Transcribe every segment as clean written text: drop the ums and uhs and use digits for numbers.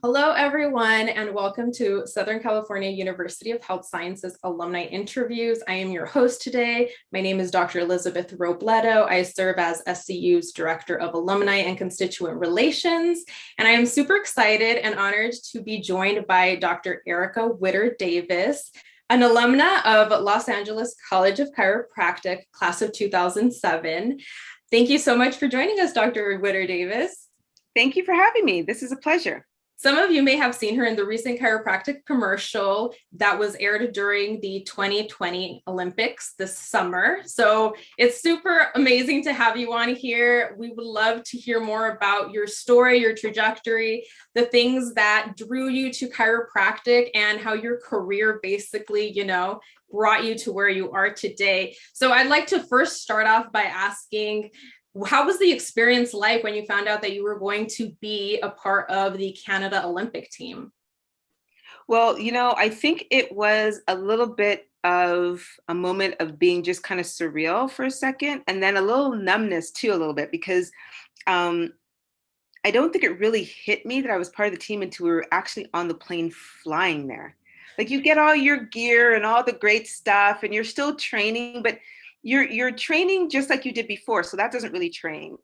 Hello, everyone, and welcome to Southern California University of Health Sciences Alumni Interviews. I am your host today. My name is Dr. Elizabeth Robledo. I serve as SCU's Director of Alumni and Constituent Relations, and I am super excited and honored to be joined by Dr. Erica Witter-Davis, an alumna of Los Angeles College of Chiropractic, class of 2007. Thank you so much for joining us, Dr. Witter-Davis. Thank you for having me. This is a pleasure. Some of you may have seen her in the recent chiropractic commercial that was aired during the 2020 Olympics this summer. So it's super amazing to have you on here. We would love to hear more about your story, your trajectory, the things that drew you to chiropractic, and how your career basically, brought you to where you are today. So I'd like to first start off by asking, how was the experience like when you found out that you were going to be a part of the Canada Olympic team? Well, I think it was a little bit of a moment of being just kind of surreal for a second, and then a little numbness too, a little bit, because I don't think it really hit me that I was part of the team until we were actually on the plane flying there. Like, you get all your gear and all the great stuff, and you're still training, but you're training just like you did before. So that doesn't really change.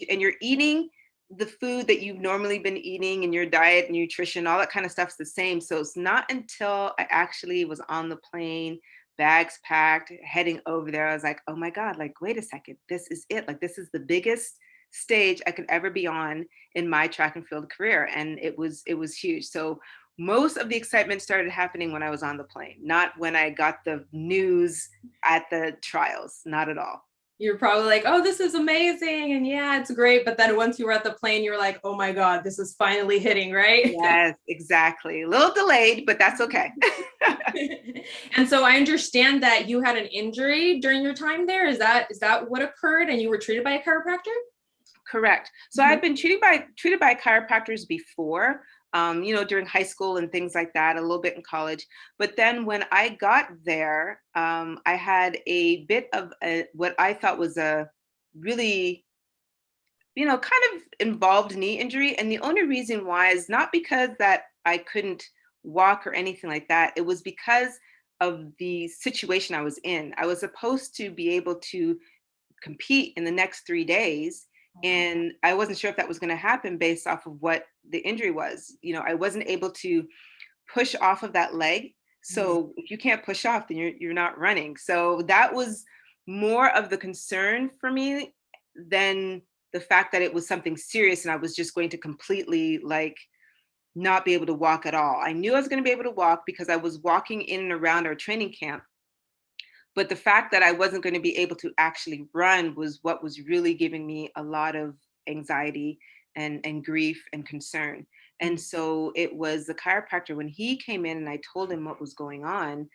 And you're eating the food that you've normally been eating, and your diet, nutrition, all that kind of stuff's the same. So it's not until I actually was on the plane, bags packed, heading over there, I was like, oh my God, like, wait a second, this is it. Like, this is the biggest stage I could ever be on in my track and field career. And it was huge. So most of the excitement started happening when I was on the plane, not when I got the news at the trials, not at all. You're probably like, oh, this is amazing. And yeah, it's great. But then once you were at the plane, you were like, oh my God, this is finally hitting, right? Yes, exactly. A little delayed, but that's okay. And so I understand that you had an injury during your time there. Is that what occurred, and you were treated by a chiropractor? Correct. So I've been treated by chiropractors before, during high school and things like that, a little bit in college. But then when I got there, I had a bit of what I thought was a really, kind of involved knee injury. And the only reason why is not because that I couldn't walk or anything like that. It was because of the situation I was in. I was supposed to be able to compete in the next 3 days. And I wasn't sure if that was going to happen based off of what the injury was. I wasn't able to push off of that leg. So if you can't push off, then you're not running. So that was more of the concern for me than the fact that it was something serious and I was just going to completely not be able to walk at all. I knew I was going to be able to walk because I was walking in and around our training camp. But the fact that I wasn't going to be able to actually run was what was really giving me a lot of anxiety and grief and concern. And so it was the chiropractor, when he came in and I told him what was going on,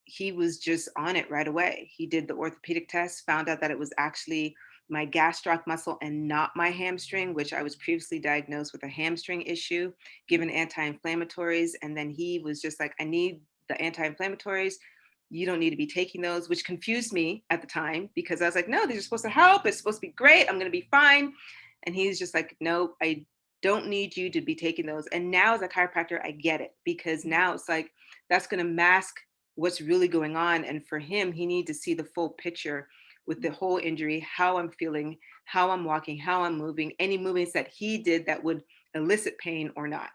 he was just on it right away. He did the orthopedic test, found out that it was actually my gastroc muscle and not my hamstring, which I was previously diagnosed with a hamstring issue, given anti-inflammatories. And then he was just like, I need the anti-inflammatories. You don't need to be taking those, which confused me at the time because I was like, no, these are supposed to help. It's supposed to be great. I'm going to be fine. And he's just like, no, I don't need you to be taking those. And now as a chiropractor, I get it, because now it's like, that's going to mask what's really going on. And for him, he needs to see the full picture with the whole injury, how I'm feeling, how I'm walking, how I'm moving, any movements that he did that would elicit pain or not.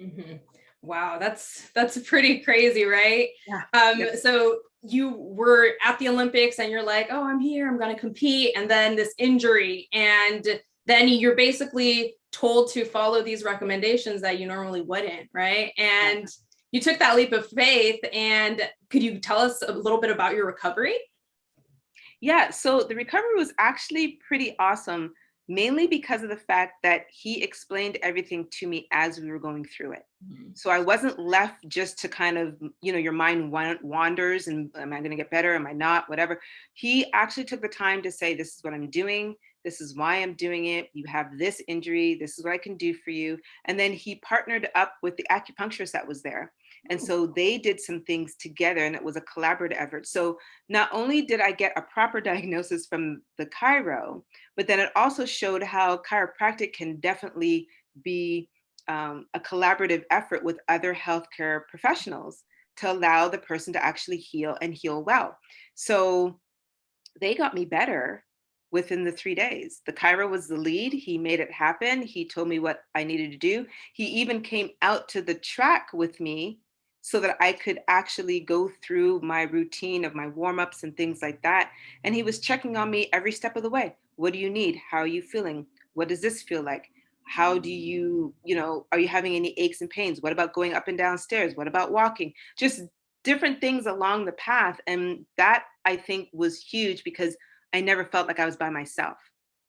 Mm-hmm. Wow, that's pretty crazy, right? Yeah. Yep. So you were at the Olympics and you're like, oh, I'm here, I'm going to compete. And then this injury, and then you're basically told to follow these recommendations that you normally wouldn't, right? And you took that leap of faith. And could you tell us a little bit about your recovery? Yeah, so the recovery was actually pretty awesome, mainly because of the fact that he explained everything to me as we were going through it. So I wasn't left just to kind of, your mind wanders and am I going to get better? Am I not? Whatever. He actually took the time to say, this is what I'm doing. This is why I'm doing it. You have this injury. This is what I can do for you. And then he partnered up with the acupuncturist that was there. And so they did some things together, and it was a collaborative effort. So not only did I get a proper diagnosis from the chiro, but then it also showed how chiropractic can definitely be a collaborative effort with other healthcare professionals to allow the person to actually heal and heal well. So they got me better within the 3 days. The chiro was the lead. He made it happen. He told me what I needed to do. He even came out to the track with me so that I could actually go through my routine of my warm-ups and things like that. And he was checking on me every step of the way. What do you need? How are you feeling? What does this feel like? How do you, are you having any aches and pains? What about going up and down stairs? What about walking? Just different things along the path. And that, I think, was huge because I never felt like I was by myself.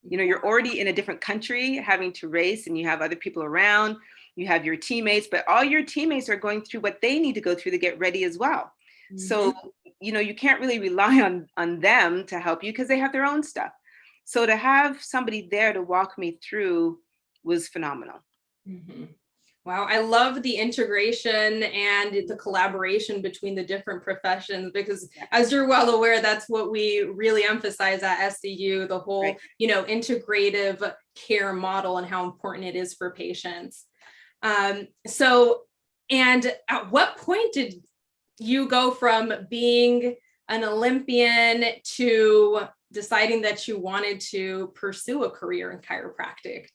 You're already in a different country having to race, and you have other people around, you have your teammates, but all your teammates are going through what they need to go through to get ready as well. Mm-hmm. So, you can't really rely on them to help you because they have their own stuff. So to have somebody there to walk me through was phenomenal. Mm-hmm. Wow, I love the integration and the collaboration between the different professions, because as you're well aware, that's what we really emphasize at SCU, the whole, right, integrative care model and how important it is for patients. So, and at what point did you go from being an Olympian to deciding that you wanted to pursue a career in chiropractic?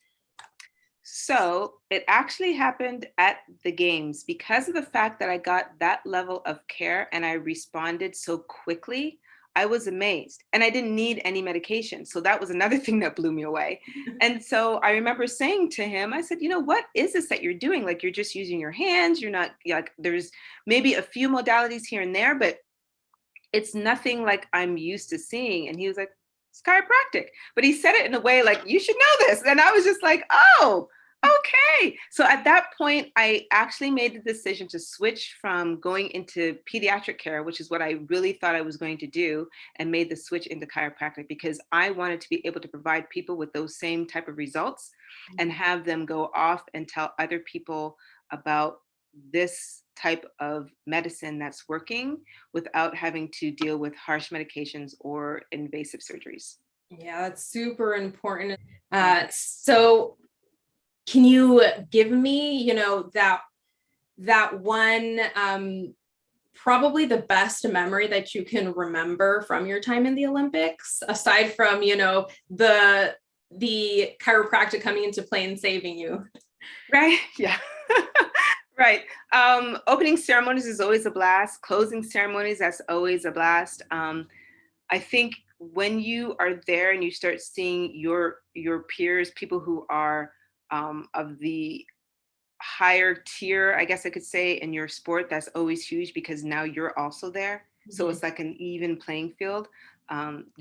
So it actually happened at the games because of the fact that I got that level of care and I responded so quickly. I was amazed, and I didn't need any medication. So that was another thing that blew me away. And so I remember saying to him, I said, what is this that you're doing? Like, you're just using your hands. You're not, like, there's maybe a few modalities here and there, but it's nothing like I'm used to seeing. And he was like, it's chiropractic. But he said it in a way like, you should know this. And I was just like, oh, okay. So at that point, I actually made the decision to switch from going into pediatric care, which is what I really thought I was going to do, and made the switch into chiropractic because I wanted to be able to provide people with those same type of results and have them go off and tell other people about this type of medicine that's working without having to deal with harsh medications or invasive surgeries. Yeah, that's super important. So can you give me, that one, probably the best memory that you can remember from your time in the Olympics, aside from, the chiropractic coming into play and saving you? Right. Yeah. Right. Opening ceremonies is always a blast. Closing ceremonies, that's always a blast. I think when you are there and you start seeing your peers, people who are of the higher tier, I guess I could say, in your sport, that's always huge because now you're also there. Mm-hmm. So it's like an even playing field.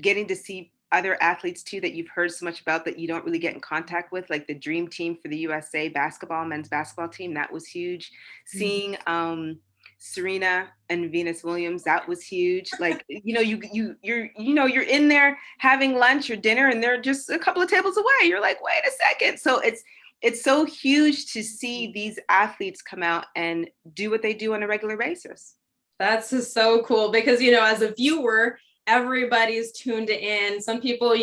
Getting to see other athletes too that you've heard so much about that you don't really get in contact with, like the dream team for the USA men's basketball team, that was huge. Mm-hmm. Seeing Serena and Venus Williams, that was huge. Like, you're in there having lunch or dinner and they're just a couple of tables away. You're like, wait a second. So it's so huge to see these athletes come out and do what they do on a regular basis. That's just so cool because, as a viewer, everybody's tuned in. Some people,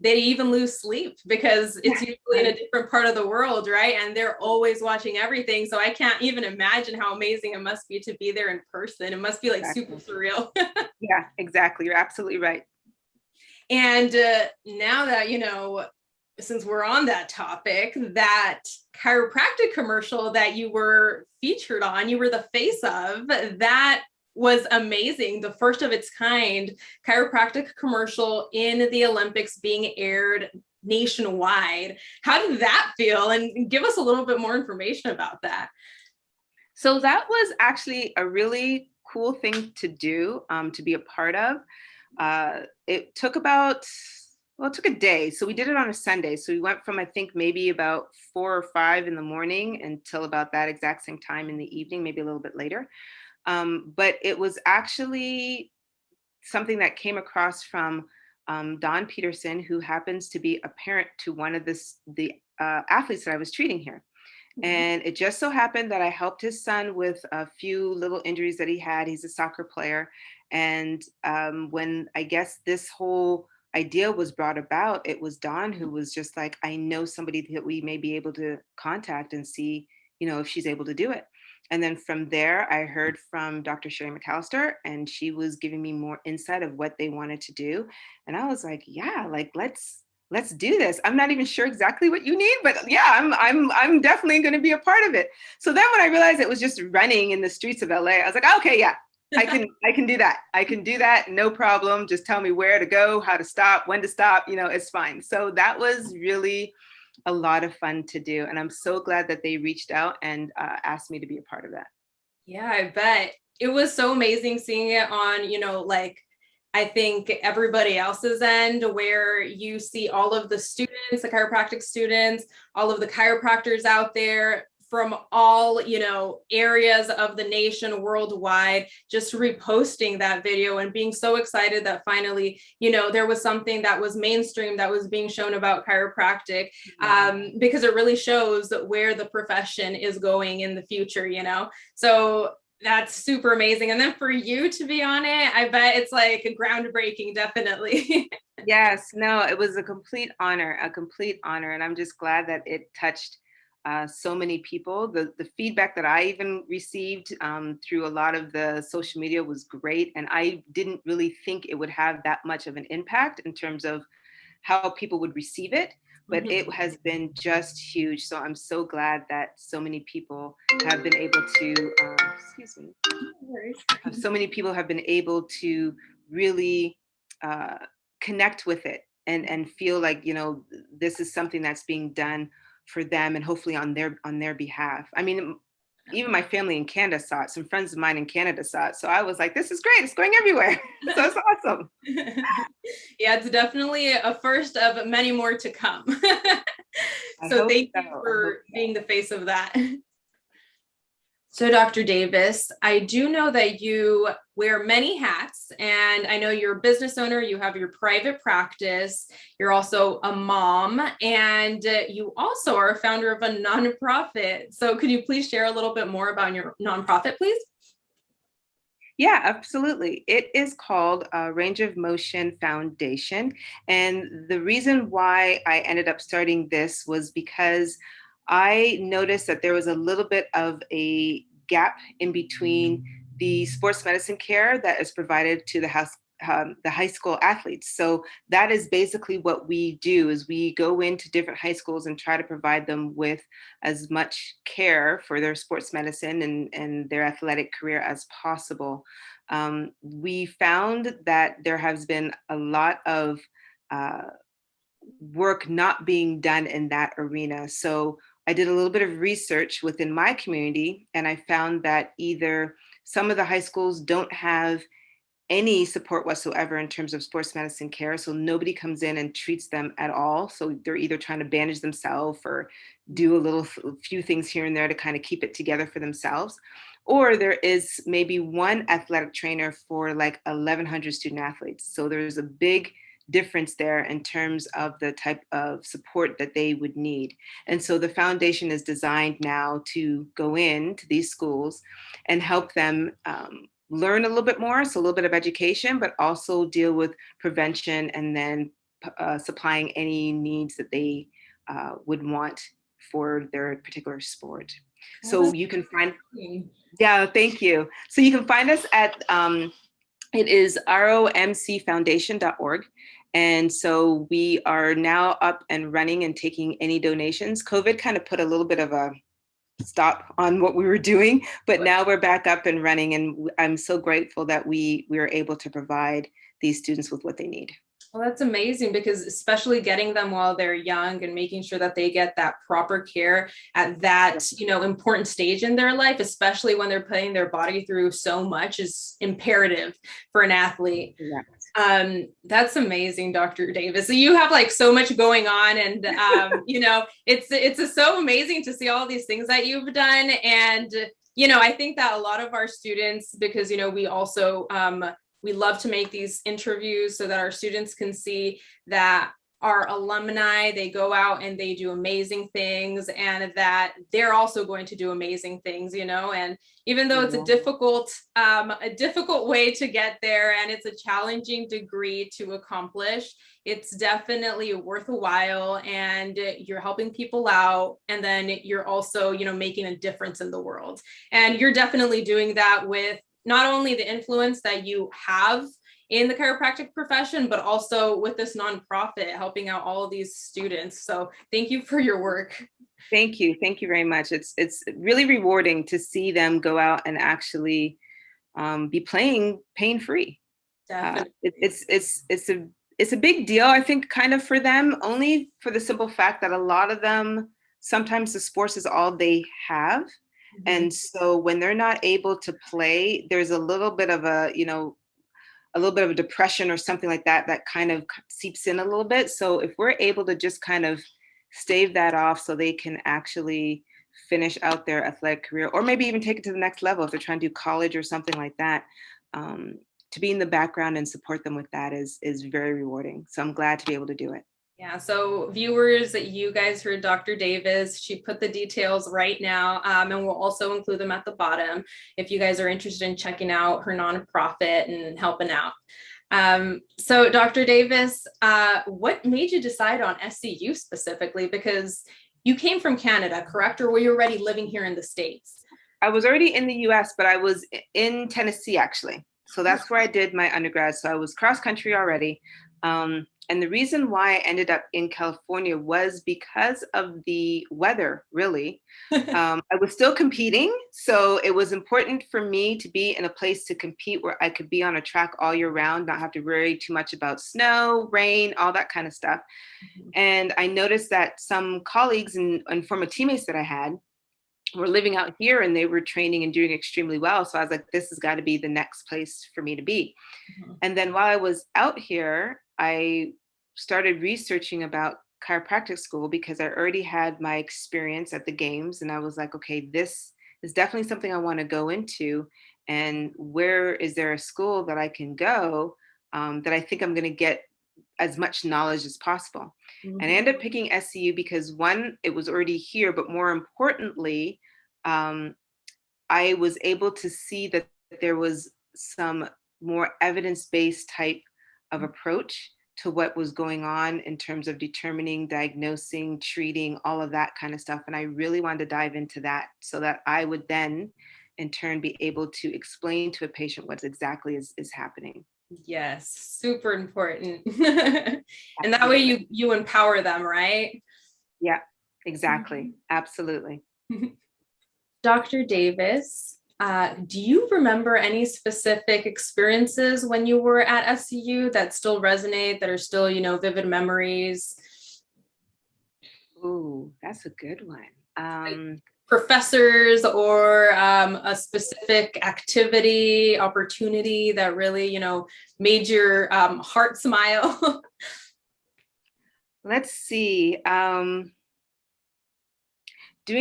they even lose sleep because it's usually in a different part of the world, right? And they're always watching everything. So I can't even imagine how amazing it must be to be there in person. It must be like super surreal. Yeah, exactly. You're absolutely right. And now that, since we're on that topic, that chiropractic commercial that you were featured on, you were the face of, that was amazing. The first of its kind chiropractic commercial in the Olympics being aired nationwide. How did that feel? And give us a little bit more information about that. So that was actually a really cool thing to do, to be a part of. It took it took a day. So we did it on a Sunday. So we went from, I think, maybe about 4 or 5 in the morning until about that exact same time in the evening, maybe a little bit later. But it was actually something that came across from Don Peterson, who happens to be a parent to one of the athletes that I was treating here. Mm-hmm. And it just so happened that I helped his son with a few little injuries that he had. He's a soccer player. And when I guess this whole idea was brought about, it was Dawn who was just like, I know somebody that we may be able to contact and see, if she's able to do it. And then from there, I heard from Dr. Sherry McAllister, and she was giving me more insight of what they wanted to do. And I was like, yeah, like let's do this. I'm not even sure exactly what you need, but yeah, I'm definitely going to be a part of it. So then when I realized it was just running in the streets of LA, I was like, okay, yeah, I can do that. I can do that. No problem. Just tell me where to go, how to stop, when to stop, it's fine. So that was really a lot of fun to do. And I'm so glad that they reached out and asked me to be a part of that. Yeah, I bet. It was so amazing seeing it on, like I think everybody else's end, where you see all of the students, the chiropractic students, all of the chiropractors out there from all, areas of the nation worldwide, just reposting that video and being so excited that finally, there was something that was mainstream that was being shown about chiropractic, because it really shows where the profession is going in the future, So that's super amazing. And then for you to be on it, I bet it's like groundbreaking, definitely. Yes, no, it was a complete honor. And I'm just glad that it touched so many people. The feedback that I even received through a lot of the social media was great. And I didn't really think it would have that much of an impact in terms of how people would receive it. But it has been just huge. So I'm so glad that so many people have been able to, excuse me, so many people have been able to really connect with it and feel like, this is something that's being done for them and hopefully on their behalf. I mean, even my family in Canada saw it. Some friends of mine in Canada saw it. So I was like, this is great. It's going everywhere. So it's awesome. Yeah, it's definitely a first of many more to come. So thank you for being the face of that. So Dr. Davis, I do know that you wear many hats, and I know you're a business owner, you have your private practice, you're also a mom, and you also are a founder of a nonprofit. So could you please share a little bit more about your nonprofit, please? Yeah, absolutely. It is called Range of Motion Foundation. And the reason why I ended up starting this was because I noticed that there was a little bit of a gap in between the sports medicine care that is provided to the high school athletes. So that is basically what we do, is we go into different high schools and try to provide them with as much care for their sports medicine and their athletic career as possible. We found that there has been a lot of work not being done in that arena. So I did a little bit of research within my community, and I found that either some of the high schools don't have any support whatsoever in terms of sports medicine care. So nobody comes in and treats them at all. So they're either trying to bandage themselves or do a few things here and there to kind of keep it together for themselves. Or there is maybe one athletic trainer for like 1,100 student athletes. So there's a big difference there in terms of the type of support that they would need. And so the foundation is designed now to go into these schools and help them learn a little bit more, so a little bit of education, but also deal with prevention and then supplying any needs that they would want for their particular sport. So you can find, yeah, thank you. So you can find us at, it is romcfoundation.org. And so we are now up and running and taking any donations. COVID kind of put a little bit of a stop on what we were doing, but now we're back up and running. And I'm so grateful that we were able to provide these students with what they need. Well, that's amazing, because especially getting them while they're young and making sure that they get that proper care at that, important stage in their life, especially when they're putting their body through so much, is imperative for an athlete. Yeah. That's amazing, Dr. Davis. So you have like so much going on, and it's so amazing to see all these things that you've done. And I think that a lot of our students, because we also we love to make these interviews so that our students can see that our alumni, they go out and they do amazing things, and that they're also going to do amazing things, you know. And even though it's a difficult way to get there, and it's a challenging degree to accomplish, it's definitely worth a while, and you're helping people out, and then you're also, you know, making a difference in the world. And you're definitely doing that with not only the influence that you have in the chiropractic profession, but also with this nonprofit helping out all of these students. So thank you for your work. Thank you. Thank you very much. It's really rewarding to see them go out and actually be playing pain-free. Definitely. It's a big deal, I think, kind of for them, only for the simple fact that a lot of them, sometimes the sports is all they have. Mm-hmm. And so when they're not able to play, there's a little bit of a, you know, a little bit of a depression or something like that, that kind of seeps in a little bit. So if we're able to just kind of stave that off so they can actually finish out their athletic career, or maybe even take it to the next level if they're trying to do college or something like that, to be in the background and support them with that is very rewarding. So I'm glad to be able to do it. Yeah, so viewers, you guys heard Dr. Davis. She put the details right now, and we'll also include them at the bottom if you guys are interested in checking out her nonprofit and helping out. So Dr. Davis, what made you decide on SCU specifically? Because you came from Canada, correct? Or were you already living here in the States? I was already in the US, but I was in Tennessee, actually. So that's where I did my undergrad. So I was cross country already. And the reason why I ended up in California was because of the weather, really. I was still competing. So it was important for me to be in a place to compete where I could be on a track all year round, not have to worry too much about snow, rain, all that kind of stuff. Mm-hmm. And I noticed that some colleagues and former teammates that I had were living out here and they were training and doing extremely well. So I was like, this has got to be the next place for me to be. Mm-hmm. And then while I was out here, I started researching about chiropractic school because I already had my experience at the games. And I was like, okay, this is definitely something I want to go into. And where is there a school that I can go that I think I'm going to get as much knowledge as possible? Mm-hmm. And I ended up picking SCU because, one, it was already here, but more importantly, I was able to see that there was some more evidence-based type of approach to what was going on in terms of determining, diagnosing, treating, all of that kind of stuff. And I really wanted to dive into that so that I would then, in turn, be able to explain to a patient what exactly is happening. Yes, super important. And that way you empower them, right? Yeah, exactly. Absolutely. Dr. Davis, do you remember any specific experiences when you were at SCU that still resonate, that are still, you know, vivid memories? Ooh, that's a good one. Like professors or a specific activity, opportunity that really, you know, made your heart smile? Let's see. Doing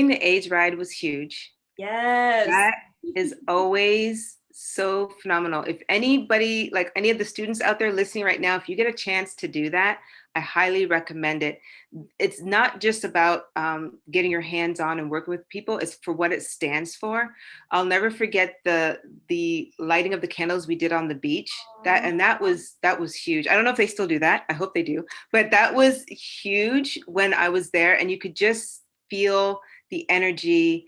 the age ride was huge. Yes. That is always so phenomenal. If anybody, like any of the students out there listening right now, if you get a chance to do that, I highly recommend it. It's not just about getting your hands on and working with people. It's for what it stands for. I'll never forget the lighting of the candles we did on the beach. That was huge. I don't know if they still do that. I hope they do. But that was huge when I was there, and you could just feel the energy.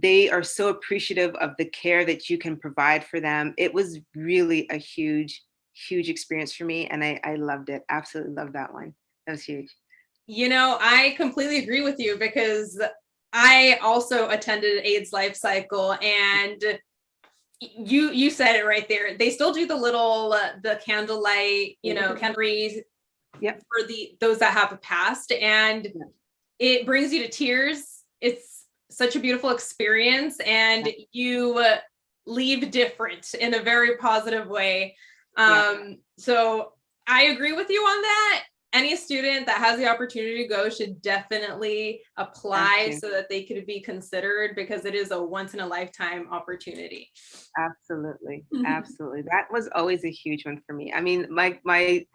They are so appreciative of the care that you can provide for them. It was really a huge experience for me, and I loved it. Absolutely loved that one. That was huge. You know, I completely agree with you because I also attended AIDS Life Cycle, and you said it right there. They still do the little the candlelight, you know, candles. Yep. For those that have passed, and it brings you to tears. It's such a beautiful experience, and you leave different in a very positive way. So I agree with you on that. Any student that has the opportunity to go should definitely apply so that they could be considered, because it is a once in a lifetime opportunity. Absolutely. Absolutely. That was always a huge one for me. I mean, my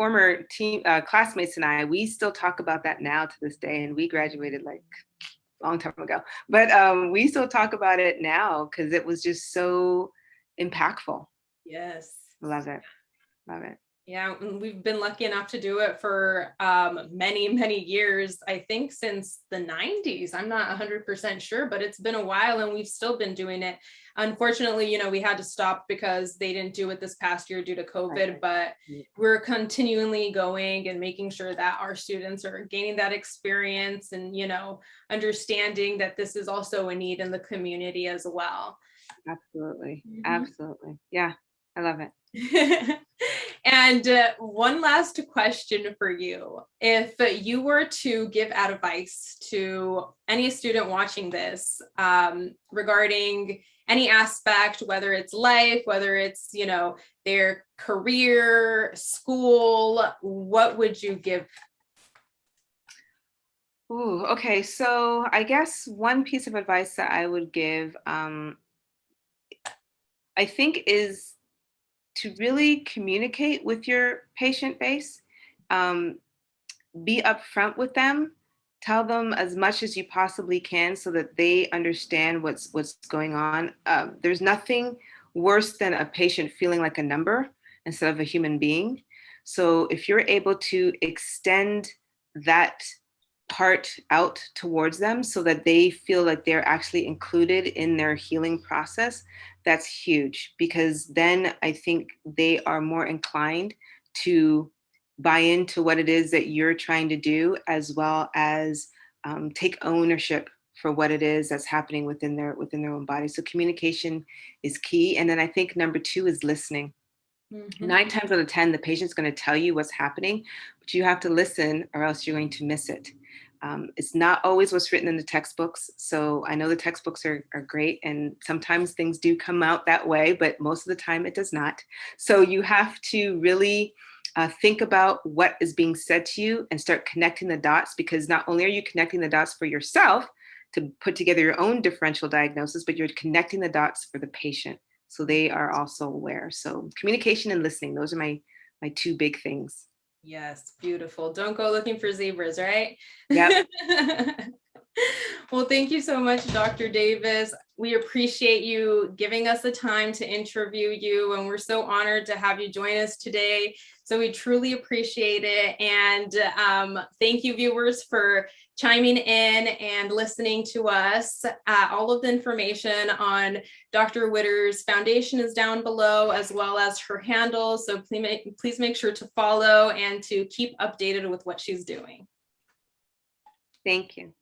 former team classmates and I, we still talk about that now to this day, and we graduated like a long time ago. But we still talk about it now because it was just so impactful. Yes. Love it. Love it. Yeah, and we've been lucky enough to do it for many, many years. I think since the 90s. I'm not 100% sure, but it's been a while and we've still been doing it. Unfortunately, you know, we had to stop because they didn't do it this past year due to COVID, but we're continually going and making sure that our students are gaining that experience and, you know, understanding that this is also a need in the community as well. Absolutely. Absolutely. Yeah, I love it. And one last question for you. If you were to give advice to any student watching this regarding any aspect, whether it's life, whether it's, you know, their career, school, what would you give? Ooh, okay. So I guess one piece of advice that I would give, I think, is to really communicate with your patient base, be upfront with them, tell them as much as you possibly can so that they understand what's going on. There's nothing worse than a patient feeling like a number instead of a human being. So if you're able to extend that part out towards them so that they feel like they're actually included in their healing process, that's huge, because then I think they are more inclined to buy into what it is that you're trying to do, as well as take ownership for what it is that's happening within their own body. So communication is key. And then I think number 2 is listening. 9 times out of 10, the patient's going to tell you what's happening, but you have to listen or else you're going to miss it. It's not always what's written in the textbooks. So I know the textbooks are great, and sometimes things do come out that way, but most of the time it does not. So you have to really think about what is being said to you and start connecting the dots, because not only are you connecting the dots for yourself to put together your own differential diagnosis, but you're connecting the dots for the patient, so they are also aware. So communication and listening, those are my 2 big things. Yes, beautiful. Don't go looking for zebras, right? Yep. Well, thank you so much, Dr. Davis. We appreciate you giving us the time to interview you, and we're so honored to have you join us today. So we truly appreciate it. And thank you, viewers, for chiming in and listening to us. All of the information on Dr. Witter's foundation is down below, as well as her handle. So please make sure to follow and to keep updated with what she's doing. Thank you.